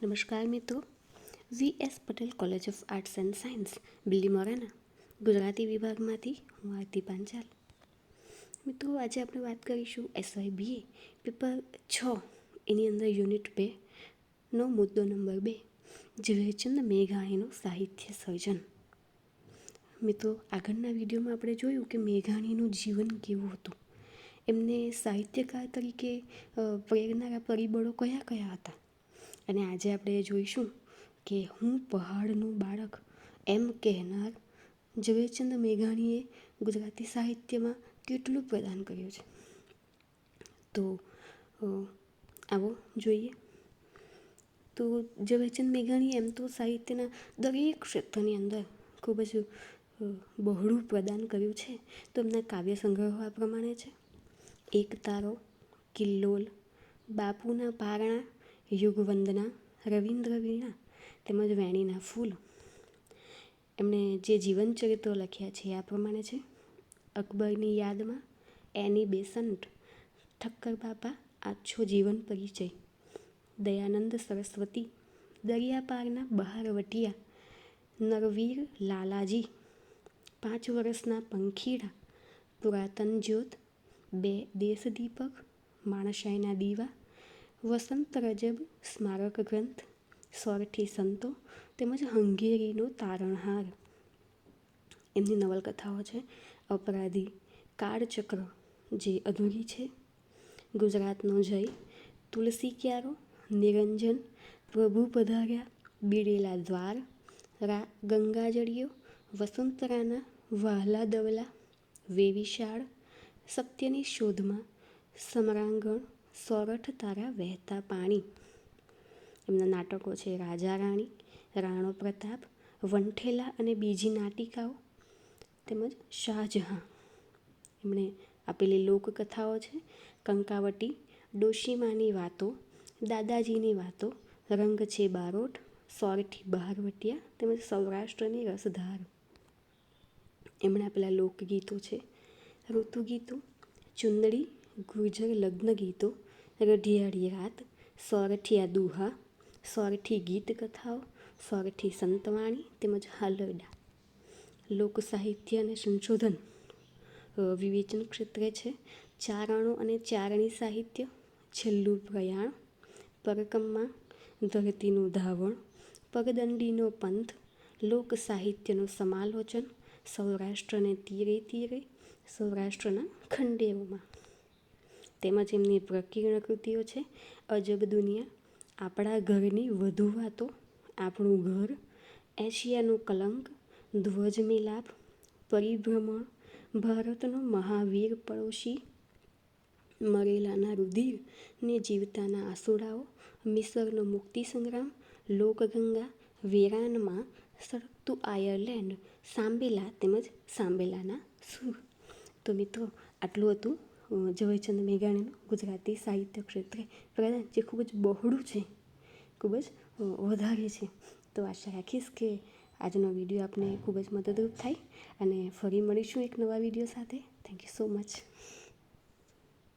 નમસ્કાર મિત્રો, VS. Patel college of arts and science બિલીમોરાના ગુજરાતી વિભાગમાંથી હું આરતી પાંચાલ. મિત્રો, આજે આપણે વાત કરીશું એસવાય BA પેપર 6 એની અંદર યુનિટ 2નો મુદ્દો નંબર 2 ઝવેરચંદ મેઘાણીનું સાહિત્ય સર્જન. મિત્રો, આગળના વિડીયોમાં આપણે જોયું કે મેઘાણીનું જીવન કેવું હતું, એમને સાહિત્યકાર તરીકે પ્રેરનારા પરિબળો કયા કયા હતા, અને આજે આપણે જોઈશું કે હું પહાડનું બાળક એમ કહેનાર ઝવેરચંદ મેઘાણીએ ગુજરાતી સાહિત્યમાં કેટલું પ્રદાન કર્યું છે. તો આવો જોઈએ. તો ઝવેરચંદ મેઘાણીએ એમ તો સાહિત્યના દરેક ક્ષેત્રની અંદર ખૂબ જ બહોળું પ્રદાન કર્યું છે. તો એમના કાવ્ય સંગ્રહો આ પ્રમાણે છે: એક તારો, કિલ્લોલ, બાપુના પારણા, યુગવંદના, રવિન્દ્ર વીણા તેમજ વેણીના ફૂલ. એમણે જે જીવન ચરિત્રો લખ્યા છે આ પ્રમાણે છે: અકબરની યાદમાં, એની બેસન્ટ, ઠક્કર બાપા આછો જીવન પરિચય, દયાનંદ સરસ્વતી, દરિયાપારના બહારવટિયા, નરવીર લાલાજી, 5 વર્ષના પંખીડા, પુરાતન જ્યોત, 2 દેશદીપક, માણસાઈના દીવા, વસંત રજબ સ્મારક ગ્રંથ, સોરઠી સંતો તેમજ હંગેરીનો તારણહાર. એમની નવલકથાઓ છે: અપરાધી, કાળચક્ર જે અધૂરી છે, ગુજરાતનો જય, તુલસી ક્યારો, નિરંજન, પ્રભુ પધાર્યા, બીડેલા દ્વાર, ગંગાજળિયો, વસુંતરાના વહાલા દવલા, વેવિશાળ, સત્યની શોધમાં, સમરાંગણ, સોરઠ તારા વહેતા પાણી. એમના નાટકો છે: રાજા રાણી, રાણો પ્રતાપ, વંઠેલા અને બીજી નાટિકાઓ તેમજ શાહજહાં. એમણે આપેલી લોકકથાઓ છે: કંકાવટી, ડોશીમાની વાતો, દાદાજીની વાતો, રંગ છે બારોટ, સોરઠી બહારવટિયા તેમજ સૌરાષ્ટ્રની રસધાર. એમણે આપેલા લોકગીતો છે: ઋતુગીતો, ચુંદડી, ગુર્જર લગ્ન ગીતો, રઢિયાળી રાત, સોરઠિયા દુહા, સોરઠી ગીત કથાઓ, સોરઠી સંતવાણી તેમજ હાલરડા. લોક સાહિત્ય અને સંશોધન વિવેચન ક્ષેત્રે છે: ચારણો અને ચારણી સાહિત્ય, છેલ્લું પ્રયાણ, પરકમ્મા, ધરતીનું ધાવણ, પગદંડીનો પંથ, લોક સાહિત્યનું સમાલોચન, સૌરાષ્ટ્રને તીરે તીરે, સૌરાષ્ટ્રના ખંડેરોમાં. તેમજ એમની પ્રકીર્ણ કૃતિઓ છે: અજબ દુનિયા, આપણા ઘરની વધુ વાતો, આપણું ઘર, એશિયાનું કલંક, ધ્વજ મિલાપ, પરિભ્રમણ, ભારતનો મહાવીર પડોશી, મરેલાના રુધિર ને જીવતાના આંસુડાઓ, મિસરનો મુક્તિ સંગ્રામ, લોકગંગા, વેરાનમાં, સળગતું આયર્લેન્ડ, સાંબેલા તેમજ સાંબેલાના સૂર. તો મિત્રો, આટલું હતું ઝવેરચંદ મેઘાણીનું ગુજરાતી સાહિત્ય ક્ષેત્રે પ્રદાન, જે ખૂબ જ બહોળું છે, ખૂબ જ વધારે છે. તો આશા રાખીશ કે આજનો વિડીયો આપને ખૂબ જ મદદરૂપ થાય, અને ફરી મળીશું એક નવા વિડીયો સાથે. Thank you so much.